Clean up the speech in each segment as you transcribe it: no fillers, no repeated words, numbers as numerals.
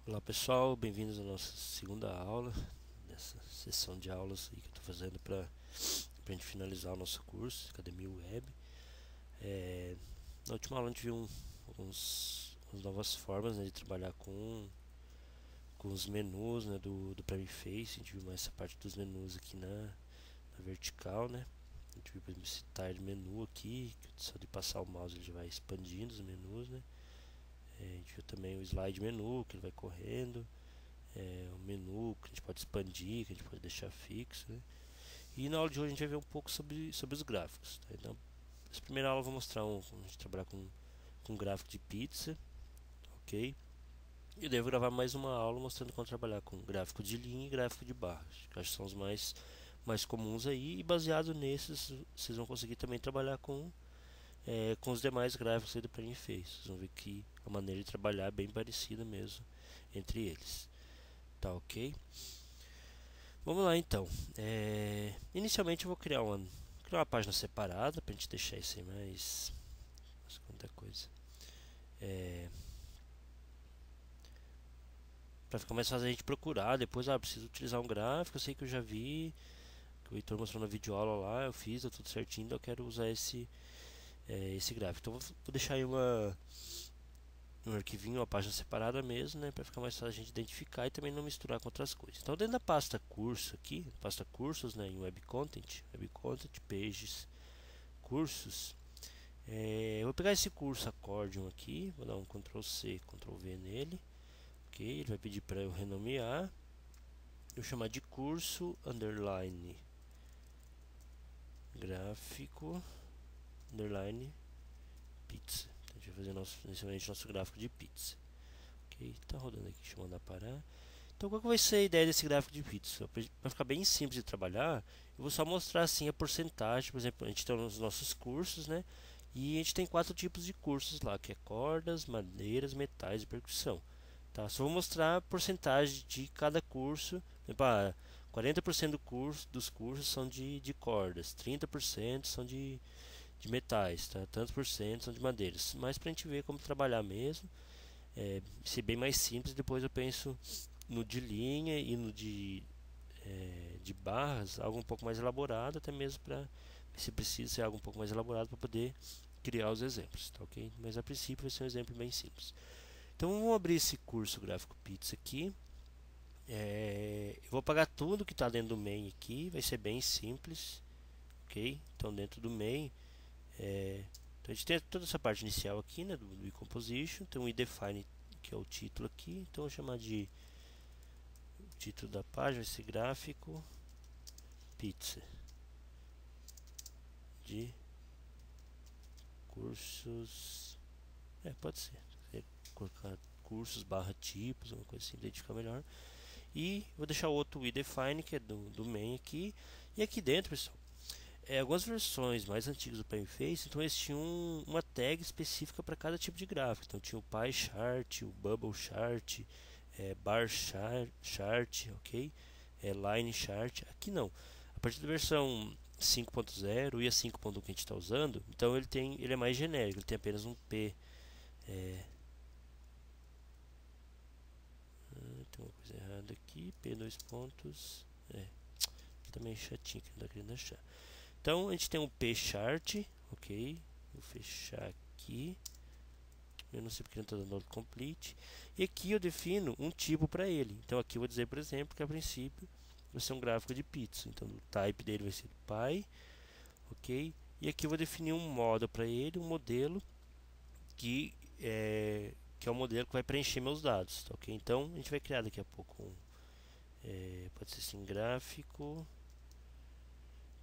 Olá pessoal, bem-vindos à nossa segunda aula, nessa sessão de aulas aí que eu estou fazendo para a gente finalizar o nosso curso, Academia Web. Na última aula a gente viu umas novas formas, né, de trabalhar com os menus, né, do Prime Face. A gente viu mais essa parte dos menus aqui na vertical, né. A gente viu, por exemplo, esse tile menu aqui, que só de passar o mouse ele já vai expandindo os menus, né. A gente viu também o slide menu, que ele vai correndo. Um menu que a gente pode expandir, que a gente pode deixar fixo, né? E na aula de hoje a gente vai ver um pouco sobre os gráficos, tá? Então, nessa primeira aula eu vou mostrar como a gente trabalhar com gráfico de pizza, ok? E daí eu vou gravar mais uma aula mostrando como trabalhar com gráfico de linha e gráfico de barras, que eu acho que são os mais comuns aí, e baseado nesses vocês vão conseguir também trabalhar com os demais gráficos aí do Prime Face. Vocês vão ver que a maneira de trabalhar é bem parecida mesmo entre eles, tá ok? Vamos lá então. Inicialmente eu vou criar uma página separada para a gente deixar isso aí mais quanta coisa. Para ficar mais fácil a gente procurar. Depois, preciso utilizar um gráfico. Eu sei que eu já vi, que o Heitor mostrou na videoaula lá. Eu fiz, deu tudo certinho. Então eu quero usar esse gráfico. Então vou deixar aí um arquivinho, uma página separada mesmo, né, para ficar mais fácil a gente identificar e também não misturar com outras coisas. Então dentro da pasta curso aqui, pasta cursos, né, em web content, pages, cursos, eu vou pegar esse curso accordion aqui, vou dar um Ctrl C, Ctrl V nele, ok, ele vai pedir para eu renomear, eu chamar de curso underline gráfico underline pizza. Então, a gente vai fazer inicialmente nosso gráfico de pizza. Ok, tá rodando aqui, deixa eu mandar parar. Então qual que vai ser a ideia desse gráfico de pizza? Para ficar bem simples de trabalhar, eu vou só mostrar assim a porcentagem. Por exemplo, a gente tem os nossos cursos, né? E a gente tem 4 tipos de cursos lá, que é cordas, madeiras, metais e percussão. Tá? Só vou mostrar a porcentagem de cada curso. Por exemplo, 40% dos cursos são de cordas, 30% são de metais, tá? Tantos por cento são de madeiras. Mas para a gente ver como trabalhar mesmo, ser bem mais simples, depois eu penso no de linha e no de barras, algo um pouco mais elaborado, até mesmo para, se precisa ser algo um pouco mais elaborado para poder criar os exemplos, tá ok? Mas a princípio vai ser um exemplo bem simples. Então vamos abrir esse curso gráfico pizza aqui. Eu vou apagar tudo que está dentro do main aqui, vai ser bem simples, ok? Então dentro do main, então a gente tem toda essa parte inicial aqui, né, do composition, tem um idefine que é o título aqui, então eu vou chamar de o título da página, esse gráfico pizza de cursos, pode ser, colocar cursos barra tipos, uma coisa assim, identificar melhor. E vou deixar o outro define que é do main aqui. E aqui dentro, pessoal, algumas versões mais antigas do Face, então eles tinham uma tag específica para cada tipo de gráfico. Então tinha o pie chart, o bubble chart, bar chart, ok? Line chart. Aqui não. A partir da versão 5.0 e a 5.1 que a gente está usando, então ele é mais genérico, ele tem apenas um P. Tem uma coisa errada aqui, P dois pontos. Também chatinho que não está querendo achar. Então a gente tem um P chart, ok? Vou fechar aqui. Eu não sei porque não está dando autocomplete. E aqui eu defino um tipo para ele. Então aqui eu vou dizer, por exemplo, que a princípio vai ser um gráfico de pizza. Então o type dele vai ser py, ok? E aqui eu vou definir um modo para ele, um modelo que é o modelo que vai preencher meus dados, tá, ok? Então a gente vai criar daqui a pouco pode ser assim, gráfico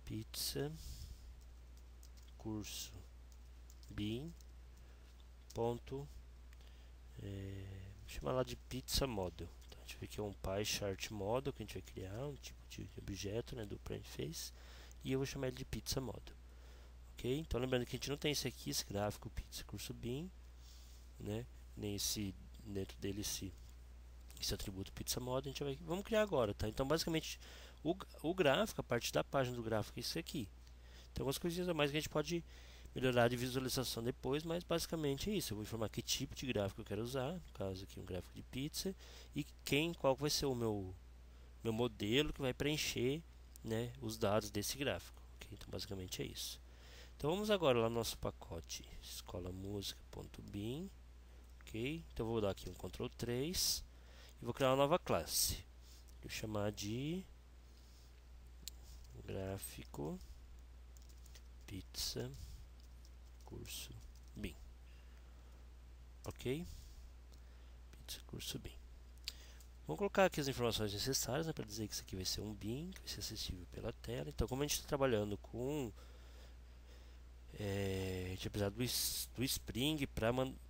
pizza curso bin ponto chamar lá de pizza model. Então, a gente vê que é um pie chart model que a gente vai criar, um tipo de objeto, né, do Face, e eu vou chamar ele de pizza model, ok? Então lembrando que a gente não tem esse gráfico pizza curso bin, né, nem dentro dele esse atributo pizza model. Vamos criar agora, tá? Então basicamente o gráfico, a parte da página do gráfico é isso aqui. Tem algumas coisinhas a mais que a gente pode melhorar de visualização depois, mas basicamente é isso. Eu vou informar que tipo de gráfico eu quero usar, no caso aqui um gráfico de pizza, e qual vai ser o meu modelo que vai preencher, né, os dados desse gráfico. Okay? Então basicamente é isso. Então vamos agora lá no nosso pacote escolamusica.bin, ok? Então vou dar aqui um Ctrl 3 e vou criar uma nova classe. Vou chamar de gráfico pizza curso bin, ok? Pizza curso bin. Vamos colocar aqui as informações necessárias, né, para dizer que isso aqui vai ser um bin, que vai ser acessível pela tela. Então, como a gente está trabalhando com a gente vai precisar do Spring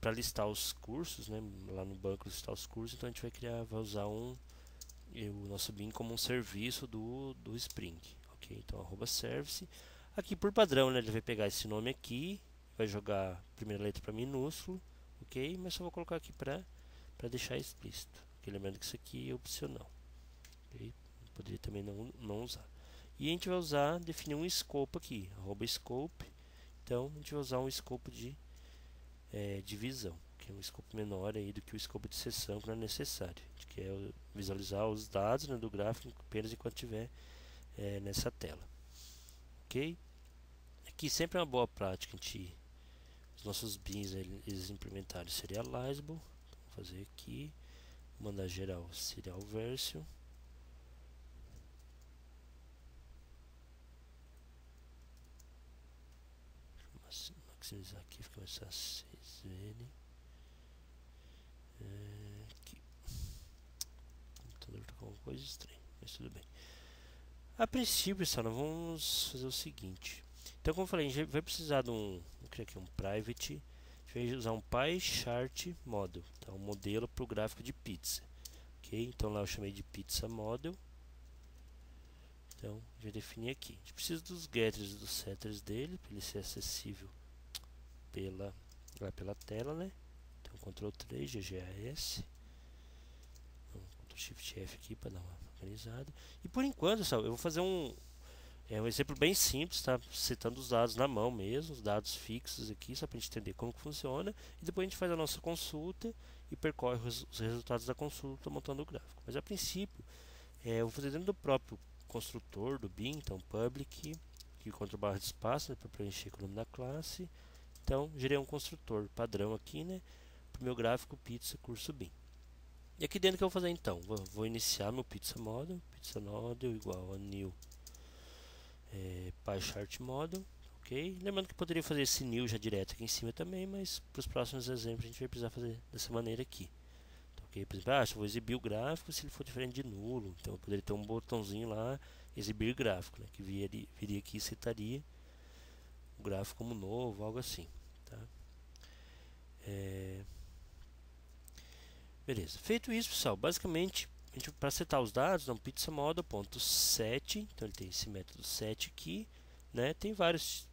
para listar os cursos, né, lá no banco listar os cursos, então a gente vai usar o nosso bin como um serviço do Spring, ok? Então @service, aqui por padrão, né, ele vai pegar esse nome aqui, vai jogar a primeira letra para minúsculo, ok? Mas só vou colocar aqui para deixar explícito, okay? Lembrando que isso aqui é opcional, ok? Poderia também não usar. E a gente vai definir um scope aqui, @scope. Então a gente vai usar um escopo de divisão, que é um escopo menor aí do que o escopo de seção, que não é necessário. A gente quer visualizar os dados, né, do gráfico apenas enquanto estiver nessa tela. Ok? Aqui sempre é uma boa prática os nossos bins eles implementarem serializable. Então, vou fazer aqui, mandar geral serial version. Maximizar aqui, fica mais fácil vocês verem. Aqui. O computador está com alguma coisa estranha, mas tudo bem. A princípio, pessoal, nós vamos fazer o seguinte. Então, como eu falei, a gente vai precisar de vou criar aqui um private. A gente vai usar um PyChart model, tá? Um modelo para o gráfico de pizza. Ok? Então lá eu chamei de pizza model. Então, já defini aqui. A gente precisa dos getters e dos setters dele, para ele ser acessível pela tela, né? Então, Ctrl 3, GGAS. Então, Ctrl Shift F aqui para dar uma organizada. E por enquanto, pessoal, eu vou fazer um exemplo bem simples, tá? Citando os dados na mão mesmo, os dados fixos aqui, só para a gente entender como que funciona. E depois a gente faz a nossa consulta e percorre os resultados da consulta montando o gráfico. Mas a princípio, eu vou fazer dentro do próprio construtor do bin, então public, aqui contra barra de espaço, né, para preencher o nome da classe. Então, gerei um construtor padrão aqui, né, para o meu gráfico pizza curso bin. E aqui dentro que eu vou fazer então? Vou iniciar meu pizza model igual a new PyChart model, ok? Lembrando que eu poderia fazer esse new já direto aqui em cima também, mas para os próximos exemplos a gente vai precisar fazer dessa maneira aqui. Então, okay? Por exemplo, se eu vou exibir o gráfico se ele for diferente de nulo, então eu poderia ter um botãozinho lá, exibir gráfico, né, que viria aqui e citaria o gráfico como novo, algo assim, tá? Beleza, feito isso, pessoal, basicamente para setar os dados, dá um pizza model.set, então ele tem esse método set aqui, né? Tem vários,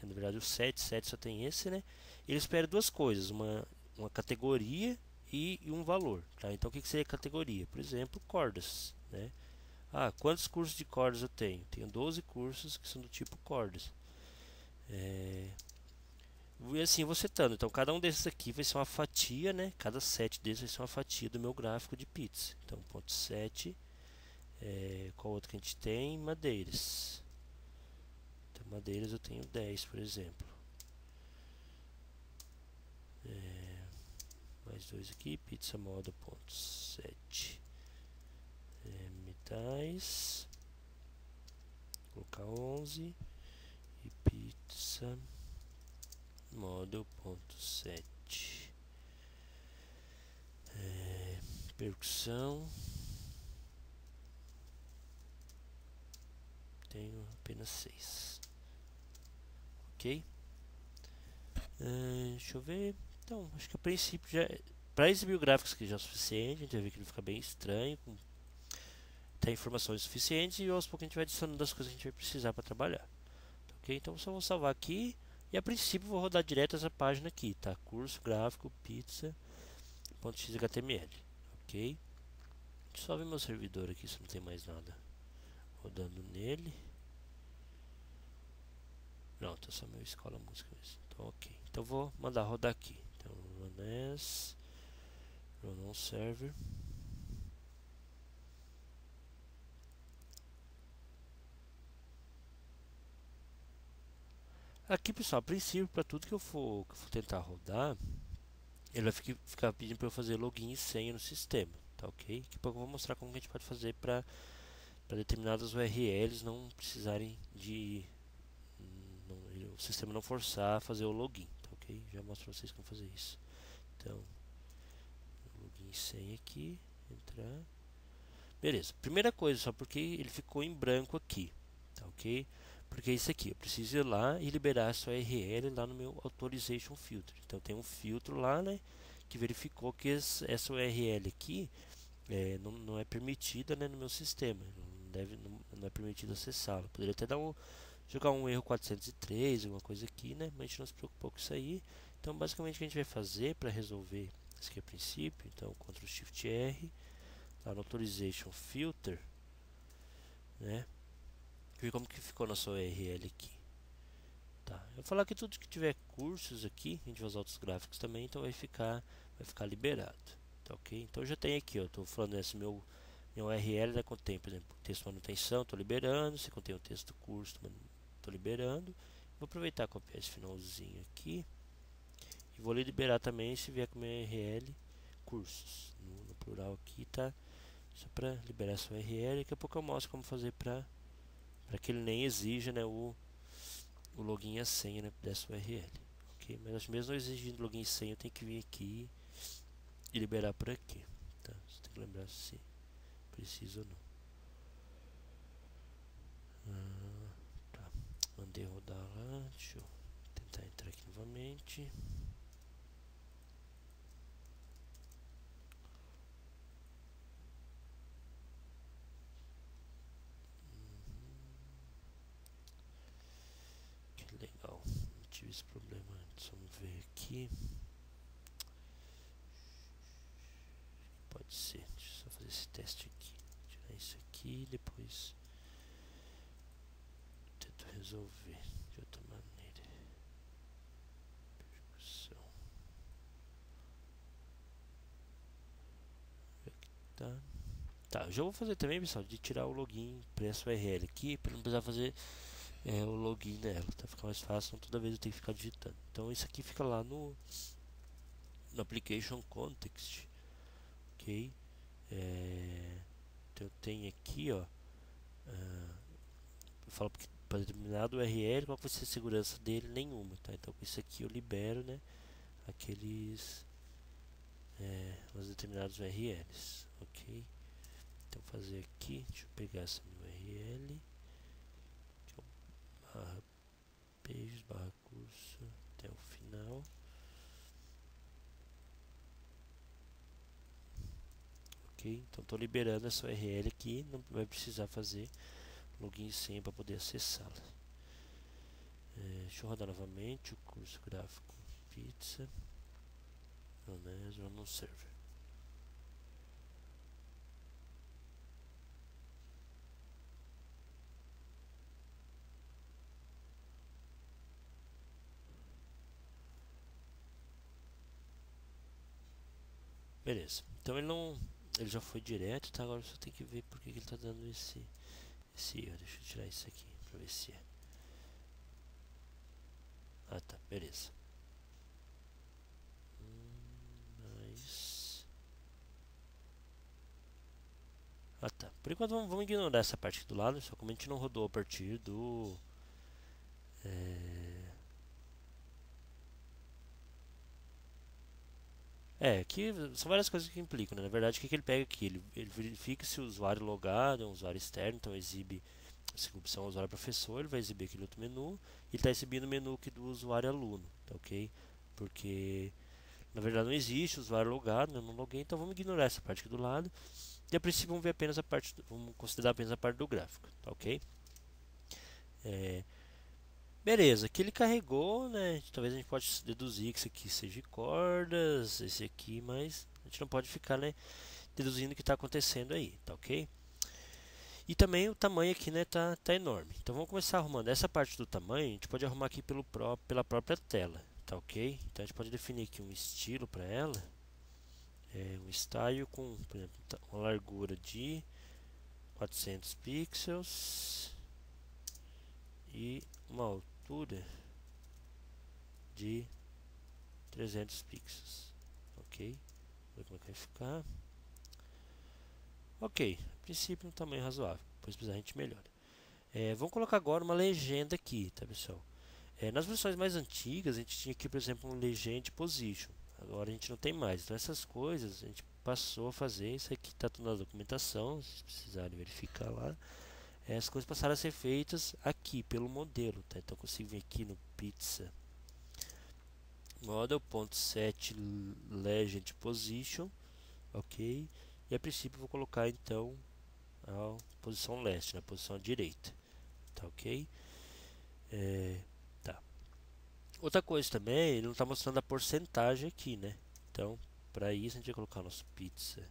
na verdade o set só tem esse, né? Ele espera duas coisas, uma categoria e um valor, tá? Então o que seria categoria? Por exemplo, cordas, né? Quantos cursos de cordas eu tenho? Tenho 12 cursos que são do tipo cordas. E assim eu vou setando. Então cada um desses aqui vai ser uma fatia, né? Cada set desses vai ser uma fatia do meu gráfico de pizza. Então ponto .7, qual outro que a gente tem? Madeiras. Então madeiras eu tenho 10, por exemplo. Mais dois aqui, pizza model ponto .7. Metais. Vou colocar 11 e pizza model.set. Percussão, tenho apenas 6, ok? Deixa eu ver. Então, acho que a princípio já para exibir gráficos aqui já é o suficiente. A gente vai ver que ele fica bem estranho, tem informações suficientes, e aos poucos a gente vai adicionando as coisas que a gente vai precisar para trabalhar, ok? Então só vou salvar aqui e a princípio vou rodar direto essa página aqui, tá? Curso gráfico pizza.xhtml, ok? Deixa eu só ver meu servidor aqui se não tem mais nada rodando nele. Pronto, é só meu escola música mesmo. Então, ok. Então vou mandar rodar aqui. Então, run as, run on server. Aqui, pessoal, a princípio, para tudo que eu for tentar rodar, ele vai ficar pedindo para eu fazer login e senha no sistema, tá ok? Daqui a pouco eu vou mostrar como que a gente pode fazer para determinadas URLs não precisarem de o sistema não forçar a fazer o login, tá ok? Já mostro para vocês como fazer isso. Então, login e senha aqui, entrar. Beleza, primeira coisa, só porque ele ficou em branco aqui, tá ok? Porque é isso aqui, eu preciso ir lá e liberar essa URL lá no meu Authorization Filter. Então tem um filtro lá, né, que verificou que essa URL aqui não é permitida, né, no meu sistema. Não é permitido acessá-la. Poderia até jogar um erro 403, alguma coisa aqui, né, mas a gente não se preocupou com isso aí. Então basicamente o que a gente vai fazer para resolver isso aqui a princípio, então Ctrl Shift R, lá no Authorization Filter, né, ver como que ficou nossa URL aqui. Tá, eu vou falar que tudo que tiver cursos aqui, a gente vai usar outros gráficos também, então vai ficar liberado, tá ok? Então já tem aqui, ó, estou falando esse minha URL, né, contém, por exemplo, texto manutenção, estou liberando, se contém o texto curso, estou liberando. Vou aproveitar e copiar esse finalzinho aqui e vou liberar também se vier com minha URL cursos, no plural aqui, tá? Só para liberar essa URL, daqui a pouco eu mostro como fazer para que ele nem exija, né, o login e a senha, né, dessa URL, ok? Mas mesmo exigindo login e senha, eu tenho que vir aqui e liberar por aqui, tá? Você tem que lembrar se precisa ou não. Tá. Mandei rodar lá, deixa eu tentar entrar aqui novamente. Que legal, não tive esse problema antes. Vamos ver aqui. Pode ser, deixa eu só fazer esse teste aqui. Tirar isso aqui e depois tento resolver de outra maneira. Percussão. Tá. Tá, já vou fazer também, pessoal, de tirar o login para essa URL aqui, para não precisar fazer o login nela, tá? Fica mais fácil, não toda vez eu tenho que ficar digitando. Então isso aqui fica lá no Application Context, ok? Então eu tenho aqui, ó, eu falo que para determinado URL, qual vai ser a segurança dele? Nenhuma, tá? Então com isso aqui eu libero, né, aqueles os determinados URLs, ok? Então fazer aqui, deixa eu pegar essa minha URL, que é o barra pages, barra curso, até o final. Ok, então estou liberando essa URL aqui, não vai precisar fazer login e senha para poder acessá-la. Deixa eu rodar novamente o curso gráfico pizza, no server. Beleza, então ele já foi direto, tá? Agora só tem que ver porque que ele está dando esse erro. Deixa eu tirar isso aqui para ver se é. Ah, tá, beleza. Ah, tá. Por enquanto vamos ignorar essa parte aqui do lado, só como a gente não rodou a partir do aqui são várias coisas que implicam, né? Na verdade, o que ele pega aqui? Ele verifica se o usuário logado é um usuário externo, então exibe, se a opção é usuário professor, ele vai exibir aquele outro menu, e ele está exibindo o menu aqui do usuário aluno, tá ok? Porque, na verdade, não existe usuário logado, né? Eu não loguei, então vamos ignorar essa parte aqui do lado, e a princípio vamos ver apenas vamos considerar apenas a parte do gráfico, tá ok? Beleza, aqui ele carregou, né? Talvez a gente pode deduzir que isso aqui seja cordas, esse aqui, mas a gente não pode ficar, né, deduzindo o que está acontecendo aí, tá ok? E também o tamanho aqui, né, tá enorme. Então vamos começar arrumando essa parte do tamanho. A gente pode arrumar aqui pela própria tela, tá ok? Então a gente pode definir aqui um estilo para ela, um style com, por exemplo, uma largura de 400 pixels e uma altura de 300 pixels, ok? Vamos ver como é que vai ficar. Ok, a princípio um tamanho razoável, depois precisar a gente melhora. Vamos colocar agora uma legenda aqui, tá pessoal? Nas versões mais antigas a gente tinha aqui, por exemplo, um legend position. Agora a gente não tem mais, então essas coisas a gente passou a fazer. Isso aqui está tudo na documentação, se precisarem verificar lá. As coisas passaram a ser feitas aqui pelo modelo, tá? Então eu consigo vir aqui no pizza model.set legend position, ok? E a princípio eu vou colocar então a posição leste, na posição à direita, tá ok? Tá. Outra coisa também, ele não está mostrando a porcentagem aqui, né? Então, para isso a gente vai colocar nosso pizza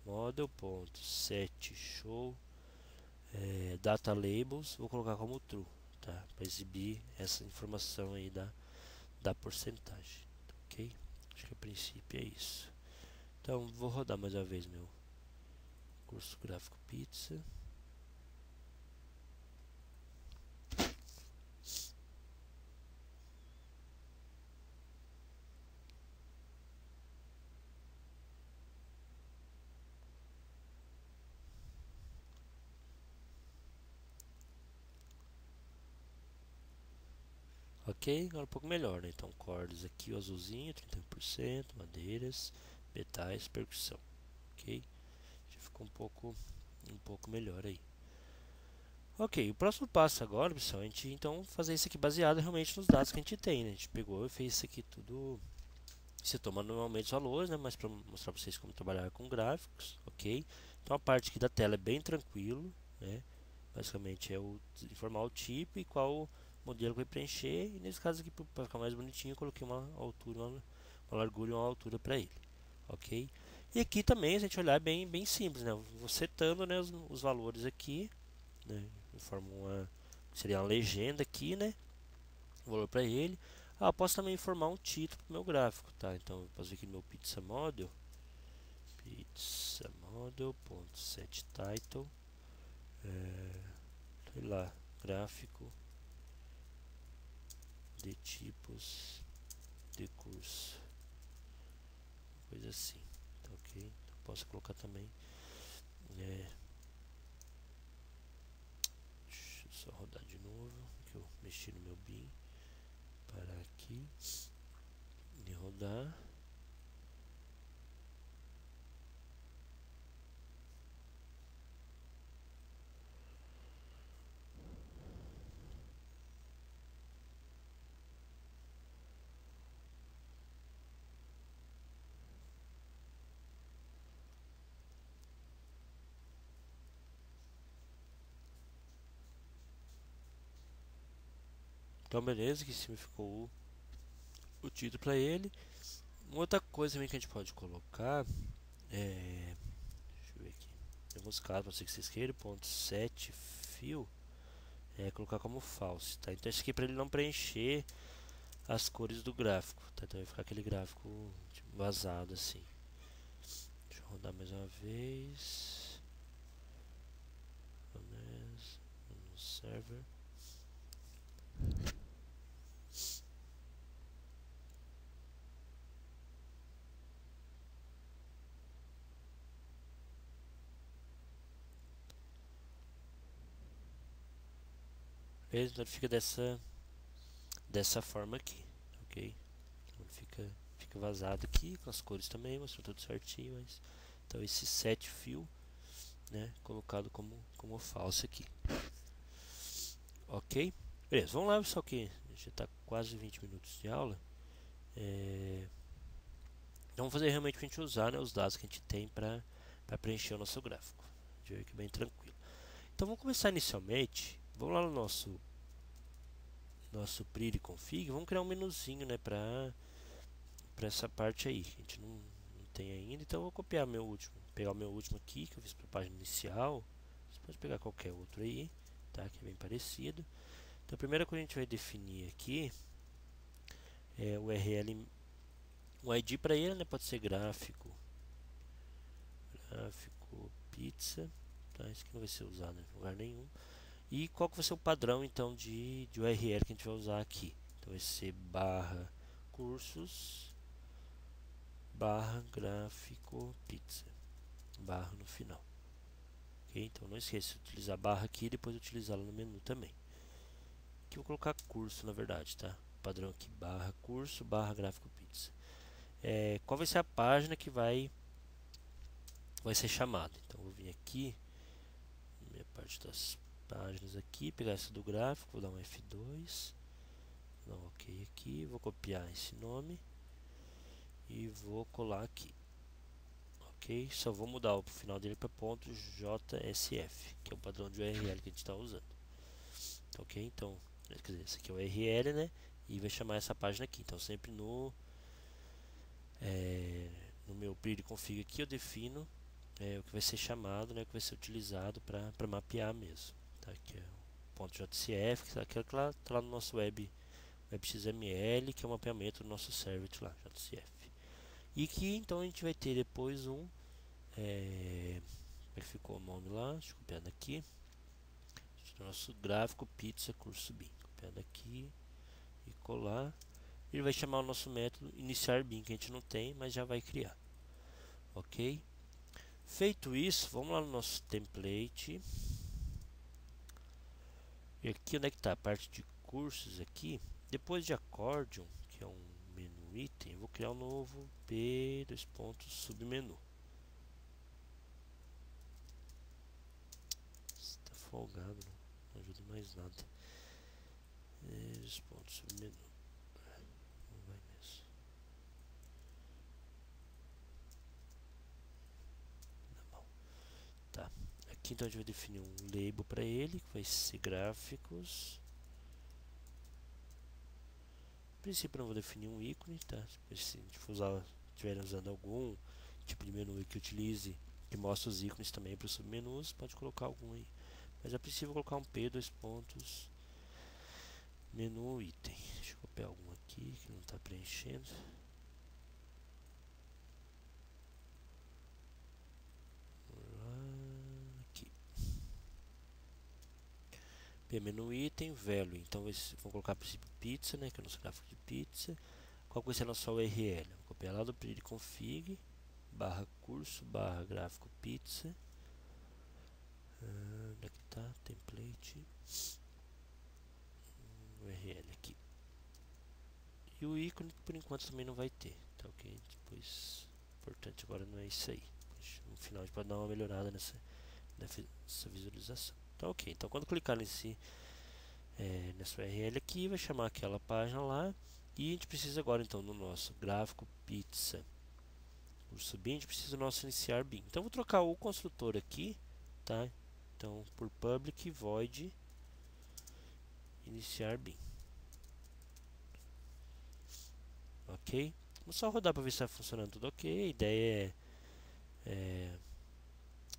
model.set show data labels, vou colocar como true, tá? Para exibir essa informação aí da porcentagem, tá ok? Acho que a princípio é isso. Então, vou rodar mais uma vez meu curso gráfico pizza. Ok, agora um pouco melhor, né? Então, cordas aqui, o azulzinho, 31%, madeiras, metais, percussão, ok? Já ficou um pouco melhor aí. Ok, o próximo passo agora, pessoal, a gente então fazer isso aqui baseado realmente nos dados que a gente tem, né? A gente pegou e fez isso aqui tudo, você toma normalmente os valores, né? Mas para mostrar para vocês como trabalhar com gráficos, ok? Então a parte aqui da tela é bem tranquilo, né? Basicamente é informar o tipo e qual modelo que vai preencher, e nesse caso aqui, para ficar mais bonitinho, eu coloquei uma altura, uma largura e uma altura para ele, ok? E aqui também, se a gente olhar, é bem simples, né? Vou setando, né, os valores aqui, né? De forma seria uma legenda aqui, né? O valor para ele. Eu posso também informar um título para o meu gráfico, tá? Então eu posso vir aqui no meu pizza model.setTitle, sei lá, gráfico de tipos de curso, coisa assim, tá ok? Então, posso colocar também, deixa eu só rodar de novo, que eu mexi no meu bin, parar aqui e rodar. Então beleza, que em cima ficou o título para ele. Uma outra coisa também que a gente pode colocar deixa eu ver aqui, em alguns casos, pode ser que vocês queiram, ponto 7 fill, colocar como false, tá? Então isso aqui é para ele não preencher as cores do gráfico, tá? Então vai ficar aquele gráfico tipo, vazado assim. Deixa eu rodar mais uma vez. No server. Então ele fica dessa forma aqui, ok? Então ele fica vazado aqui, com as cores também, mostrou tudo certinho, mas então esse set fill, né, colocado como falso aqui, ok? Beleza, vamos lá pessoal, que já está quase 20 minutos de aula. Então vamos fazer realmente para a gente usar, né, os dados que a gente tem para preencher o nosso gráfico. A gente vê que é bem tranquilo. Então vamos começar inicialmente, vamos lá no nosso pretty config, vamos criar um menuzinho, né, para essa parte aí, que a gente não tem ainda. Então eu vou copiar pegar o meu último aqui, que eu fiz para a página inicial, pode pegar qualquer outro aí, tá? Que é bem parecido. Então a primeira coisa que a gente vai definir aqui é o URL, o ID para ele, né? Pode ser gráfico pizza, tá? Isso aqui não vai ser usado em lugar nenhum. E qual que vai ser o padrão então de URL que a gente vai usar aqui? Então vai ser barra cursos barra gráfico pizza, barra no final. Ok? Então não esqueça de utilizar barra aqui e depois utilizá-la no menu também. Aqui eu vou colocar curso na verdade, tá? O padrão aqui barra curso barra gráfico pizza. Qual vai ser a página que vai ser chamada? Então eu vou vir aqui, minha parte das páginas aqui, pegar essa do gráfico, vou dar um F2, vou dar um OK aqui, vou copiar esse nome e vou colar aqui. Ok? Só vou mudar o final dele para .jsf, que é o padrão de URL que a gente está usando. Ok? Então, quer dizer, esse aqui é o URL, né? E vai chamar essa página aqui. Então, sempre no meu build config aqui eu defino o que vai ser chamado, né? O que vai ser utilizado para mapear mesmo. Tá? Aqui é o .jcf, que está lá no nosso WebXML, que é o mapeamento do nosso servlet lá, JCF. E que então a gente vai ter depois como é que ficou o nome lá? Deixa eu copiar daqui. Nosso gráfico pizza curso bin. Copiar daqui e colar. Ele vai chamar o nosso método iniciar bin, que a gente não tem, mas já vai criar. Ok? Feito isso, vamos lá no nosso template. E aqui onde é que está? A parte de cursos aqui. Depois de accordion, que é um menu item, eu vou criar um novo submenu. Está folgado, não ajuda mais nada. Submenu. Não vai mesmo. Tá. Aqui então a gente vai definir um label para ele, que vai ser gráficos. No princípio eu não vou definir um ícone, tá? Se a gente estiver usando algum tipo de menu que utilize, que mostra os ícones também para os submenus, pode colocar algum aí. Mas a princípio eu vou colocar um menu item. Deixa eu copiar algum aqui que não está preenchendo. Menu item, value. Então vou colocar a princípio pizza, né? Que é o nosso gráfico de pizza. Qual vai ser a nossa URL? Vou copiar lá do build config, barra curso, barra gráfico pizza. Onde é que tá? Template. URL aqui. E o ícone por enquanto também não vai ter. Tá ok? Depois, importante agora não é isso aí. No final a gente pode dar uma melhorada nessa visualização. Tá ok. Então quando clicar nessa URL aqui, vai chamar aquela página lá. E a gente precisa agora então no nosso gráfico pizza curso bin, a gente precisa do nosso iniciar bin. Então vou trocar o construtor aqui, tá? Então por public void iniciar bin. Ok? Vamos só rodar para ver se está funcionando tudo ok. A ideia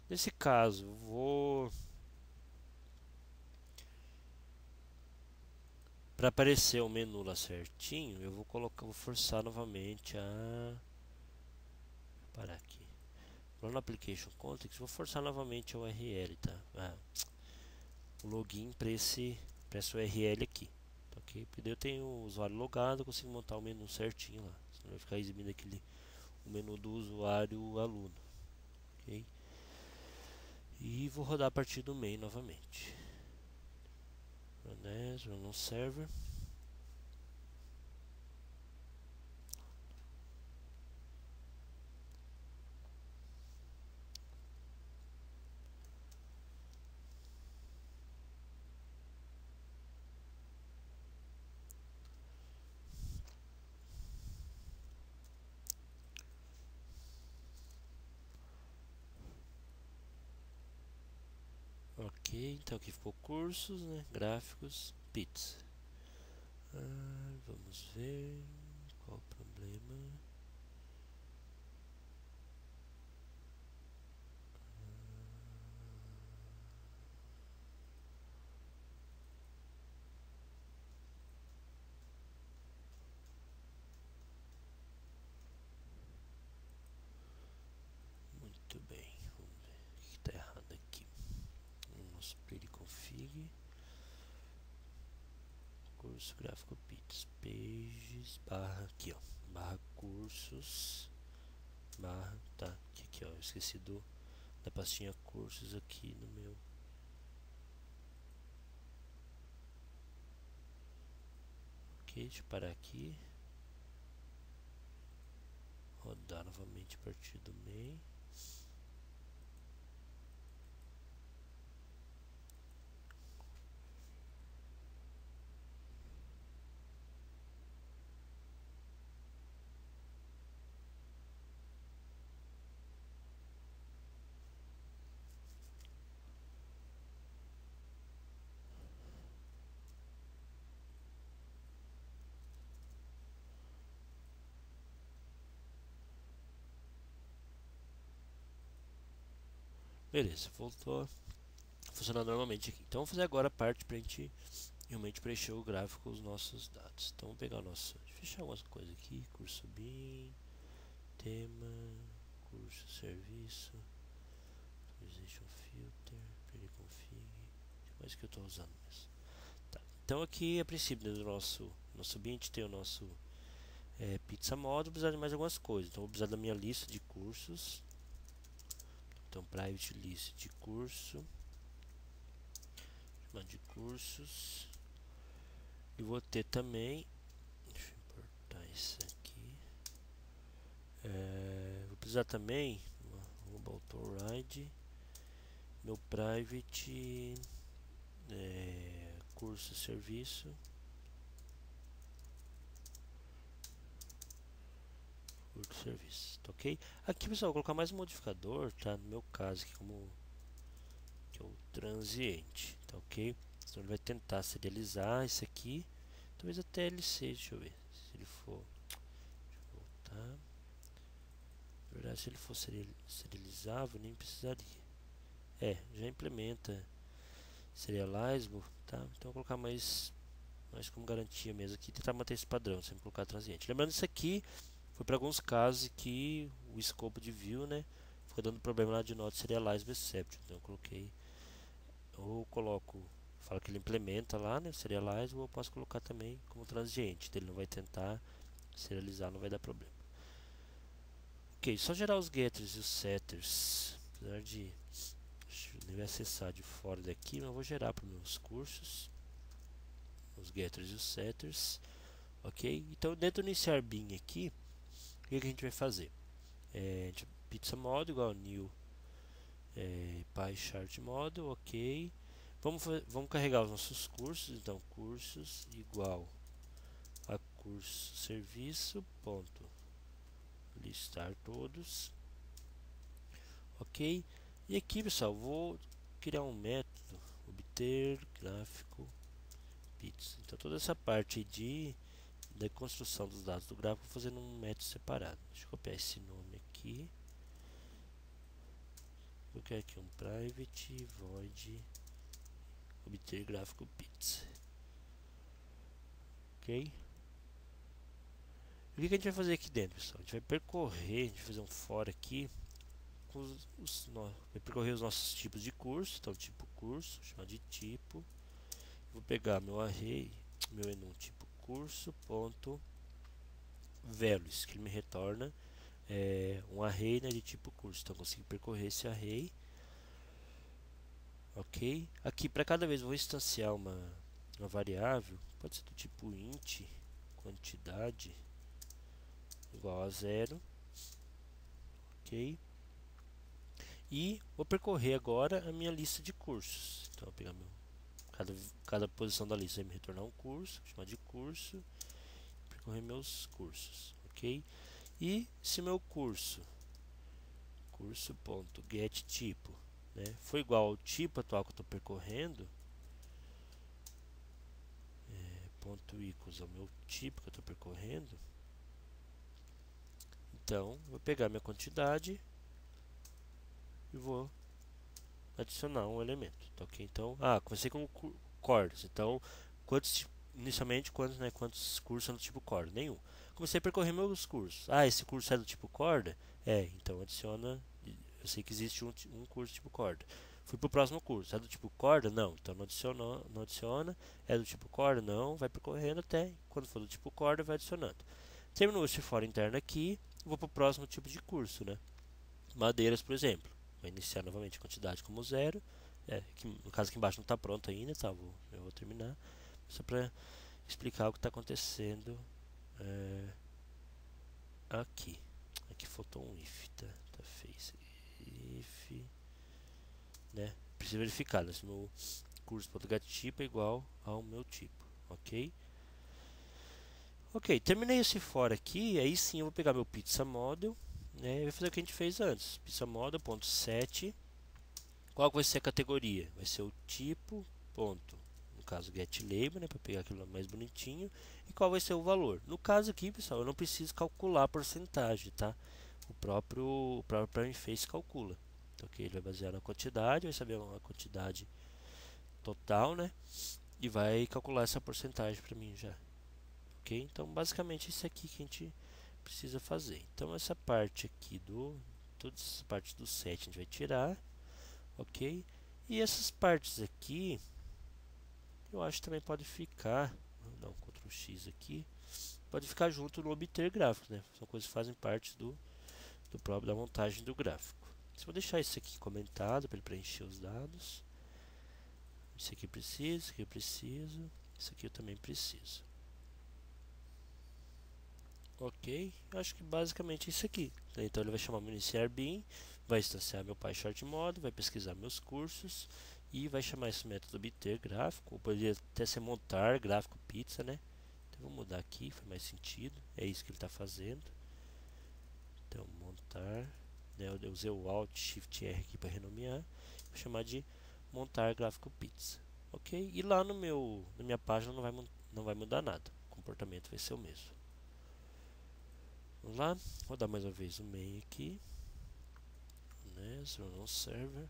nesse caso, vou para aparecer o menu lá certinho, eu vou forçar novamente parar aqui. Lá no application context, vou forçar novamente a URL, tá? O login para essa URL aqui, tá ok? Porque daí eu tenho o usuário logado, eu consigo montar o menu certinho lá. Senão vai ficar exibindo o menu do usuário aluno, ok? E vou rodar a partir do main novamente. Run on server. Ok, então aqui ficou cursos, né? Gráficos, pizza. Vamos ver qual o problema. nosso gráfico Pits, pages, barra, aqui ó, barra cursos, barra, tá, aqui ó, eu esqueci da pastinha cursos aqui no meu. Ok, deixa eu parar aqui, rodar novamente a partir do main. Beleza, voltou a funcionar normalmente aqui. Então vamos fazer agora a parte para a gente realmente preencher o gráfico com os nossos dados. Então vamos pegar o nosso, fechar algumas coisas aqui, curso BIM, tema, curso serviço, Visualization Filter, Preconfig, que mais que eu estou usando mesmo. Tá. Então aqui a princípio do nosso BIM a gente tem o nosso pizza model, vou precisar de mais algumas coisas. Então vou precisar da minha lista de cursos. Então private list de curso, chamar de cursos, e vou ter também, deixa eu importar isso aqui, vou precisar também uma autoride, meu private curso serviço, tá ok? Aqui pessoal, vou colocar mais um modificador, tá? No meu caso aqui como que é o transiente, tá ok? Então ele vai tentar serializar isso aqui, talvez até LC, deixa eu ver, se ele for, deixa eu voltar, na verdade se ele for serializável nem precisaria, já implementa serializable, tá? Então eu vou colocar mais como garantia mesmo aqui, tentar manter esse padrão, sem colocar transiente. Lembrando isso aqui foi para alguns casos que o escopo de view, né, fica dando problema lá de not serializable exception. Então eu coloquei, ou coloco, fala que ele implementa lá, né, serialize, ou eu posso colocar também como transiente, ele não vai tentar serializar, não vai dar problema. Ok, só gerar os getters e os setters, apesar de eu deve acessar de fora daqui, mas eu vou gerar para os meus cursos os getters e os setters, ok? Então dentro do iniciar bin aqui, o que a gente vai fazer? Pizza model igual new pie chart model, ok? Vamos carregar os nossos cursos, então cursos igual a curso serviço ponto listar todos, ok? E aqui pessoal, vou criar um método obter gráfico pizza. Então toda essa parte da construção dos dados do gráfico vou fazer num método separado. Deixa eu copiar esse nome aqui. Eu quero aqui um private void obter gráfico pizza. Ok? E o que a gente vai fazer aqui dentro, pessoal? A gente vai percorrer, a gente vai fazer um for aqui com vai percorrer os nossos tipos de curso. Então tipo curso, chamar de tipo. Vou pegar meu array, meu enum tipo curso ponto values, que ele me retorna um array, né, de tipo curso. Então eu consigo percorrer esse array, ok? Aqui para cada vez eu vou instanciar uma variável, pode ser do tipo int quantidade igual a 0, ok? E vou percorrer agora a minha lista de cursos. Então eu vou pegar cada posição da lista vai me retornar um curso, chamar de curso, percorrer meus cursos, ok? E se meu curso.getTipo, né, foi igual ao tipo atual que eu estou percorrendo, ponto equals ao meu tipo que eu estou percorrendo, então vou pegar minha quantidade e vou adicionar um elemento, tá ok? Então, comecei com cordas, então inicialmente quantos cursos é do tipo corda? Nenhum. Comecei a percorrer meus cursos. Esse curso é do tipo corda? Então adiciona, eu sei que existe um curso tipo corda. Fui pro próximo curso. É do tipo corda? Não. Então não adiciona, não adiciona. É do tipo corda? Não. Vai percorrendo até quando for do tipo corda, vai adicionando. Terminou esse fora interno aqui, vou pro próximo tipo de curso, né? Madeiras, por exemplo. Vai iniciar novamente a quantidade como zero. Que, no caso aqui embaixo não está pronto ainda, tá? Eu vou terminar. Só para explicar o que está acontecendo aqui. Aqui faltou um if, tá feio isso aqui. If, né? Precisa verificar, né? Se meu curso.getType é igual ao meu tipo, ok? Ok, terminei esse for aqui, aí sim eu vou pegar meu pizza model, né? E vou fazer o que a gente fez antes. Pizza model.set. Qual vai ser a categoria? Vai ser o tipo, ponto, no caso getLabel, né, para pegar aquilo mais bonitinho, e qual vai ser o valor. No caso aqui, pessoal, eu não preciso calcular a porcentagem, tá? O próprio Face calcula. Então, okay, ele vai basear na quantidade, vai saber a quantidade total, né? E vai calcular essa porcentagem para mim já. Ok? Então, basicamente, isso aqui que a gente precisa fazer. Então, essa parte aqui toda essa parte do set a gente vai tirar, ok? E essas partes aqui, eu acho que também pode ficar, vou dar um Ctrl X aqui, pode ficar junto no obter gráfico, né? São coisas que fazem parte do próprio da montagem do gráfico. Se eu deixar isso aqui comentado para ele preencher os dados, isso aqui precisa, isso aqui eu preciso, isso aqui eu também preciso. Ok, acho que basicamente é isso aqui. Então ele vai chamar meu iniciar bin, vai instanciar meu PyChart modo, vai pesquisar meus cursos e vai chamar esse método obter gráfico, ou poderia até ser montar gráfico pizza, né? Então vou mudar aqui, faz mais sentido, é isso que ele está fazendo. Então montar, né? Eu usei o Alt Shift R aqui para renomear, vou chamar de montar gráfico pizza, ok? E lá na minha página não vai mudar nada, o comportamento vai ser o mesmo. Vamos lá, vou dar mais uma vez o main aqui, né, run on server.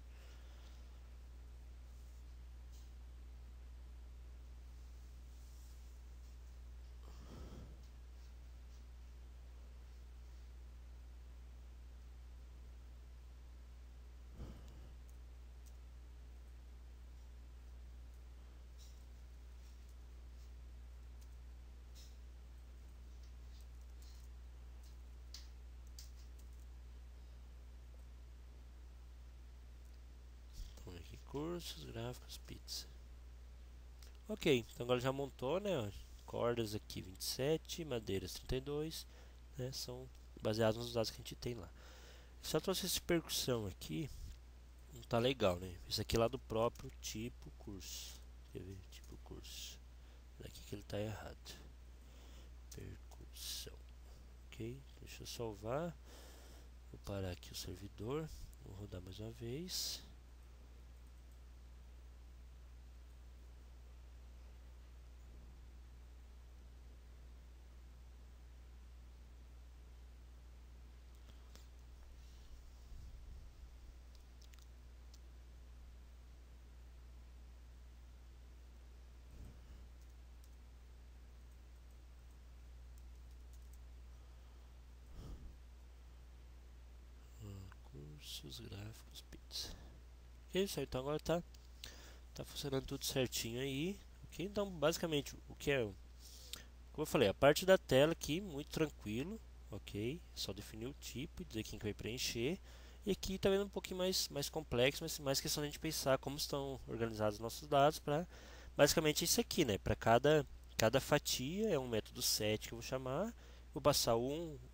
Então aqui cursos, gráficos, pizza. Ok, então agora já montou, né? Cordas aqui 27, madeiras 32, né? São baseados nos dados que a gente tem lá. Só trouxe essa percussão aqui, não tá legal, né? Isso aqui é lá do próprio tipo curso. Quer ver? Tipo curso. Daqui que ele tá errado. Percussão. Ok, deixa eu salvar. Vou parar aqui o servidor. Vou rodar mais uma vez. Cursos, gráficos, pizza. Isso, então agora tá funcionando tudo certinho aí. Ok, então basicamente o que é, como eu falei, a parte da tela aqui muito tranquilo, ok, só definir o tipo, dizer quem que vai preencher. E aqui está vendo um pouquinho mais complexo, mas mais questão de a gente pensar como estão organizados os nossos dados para basicamente isso aqui, né? Para cada fatia é um método set que eu vou chamar, vou passar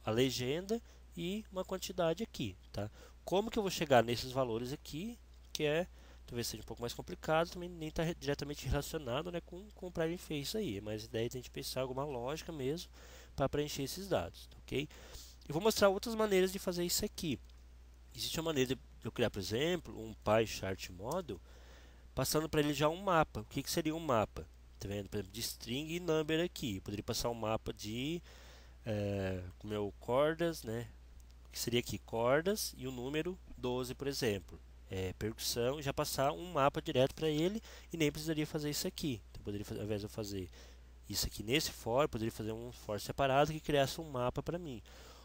a legenda e uma quantidade aqui, tá? Como que eu vou chegar nesses valores aqui, que é talvez seja um pouco mais complicado, também nem está diretamente relacionado, né, com o Prime Face aí, mas a ideia é a gente pensar alguma lógica mesmo para preencher esses dados, ok? Eu vou mostrar outras maneiras de fazer isso aqui. Existe uma maneira de eu criar, por exemplo, um PyChart model, passando para ele já um mapa. O que seria um mapa? Tá vendo? Por exemplo, de string e number aqui. Eu poderia passar um mapa de meu cordas, né? Que seria aqui cordas e o número 12, por exemplo. Percussão, já passar um mapa direto para ele e nem precisaria fazer isso aqui. Então, poderia, ao invés de eu fazer isso aqui nesse for, poderia fazer um for separado que criasse um mapa para mim.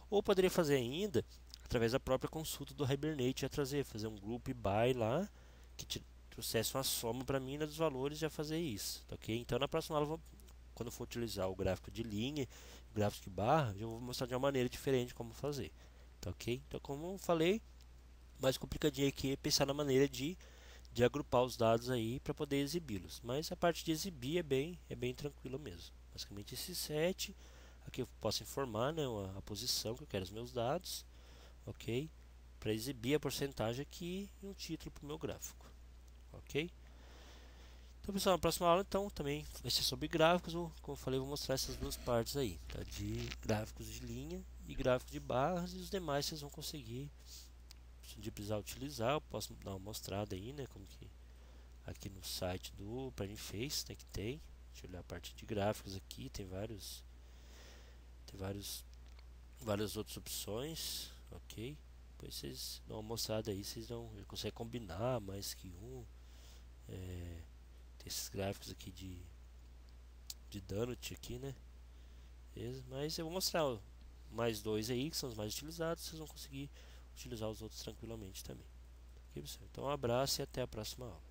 Ou poderia fazer ainda através da própria consulta do Hibernate, fazer um group by lá, que trouxesse uma soma para mim, né, dos valores, já fazer isso, tá ok? Então na próxima aula, quando eu for utilizar o gráfico de linha, o gráfico de barra, eu vou mostrar de uma maneira diferente como fazer, tá ok? Então, como eu falei, mais complicadinho aqui é pensar na maneira de agrupar os dados aí para poder exibi-los. Mas a parte de exibir é bem tranquilo mesmo. Basicamente esse set, aqui eu posso informar, né, a posição que eu quero os meus dados, ok? Para exibir a porcentagem aqui e um título para o meu gráfico, ok? Então pessoal, na próxima aula então também vai ser sobre gráficos, como eu falei, eu vou mostrar essas duas partes aí, tá? De gráficos de linha e gráficos de barras, e os demais vocês vão conseguir, se precisar utilizar, eu posso dar uma mostrada aí, né, como que aqui no site do Face, né, que tem. Deixa eu olhar a parte de gráficos aqui, tem várias outras opções, ok? Depois vocês dão uma mostrada aí, vocês conseguem combinar mais que um. Tem esses gráficos aqui de donut aqui, né? Beleza? Mas eu vou mostrar mais dois aí, que são os mais utilizados, vocês vão conseguir utilizar os outros tranquilamente também. Ok, pessoal? Então um abraço e até a próxima aula.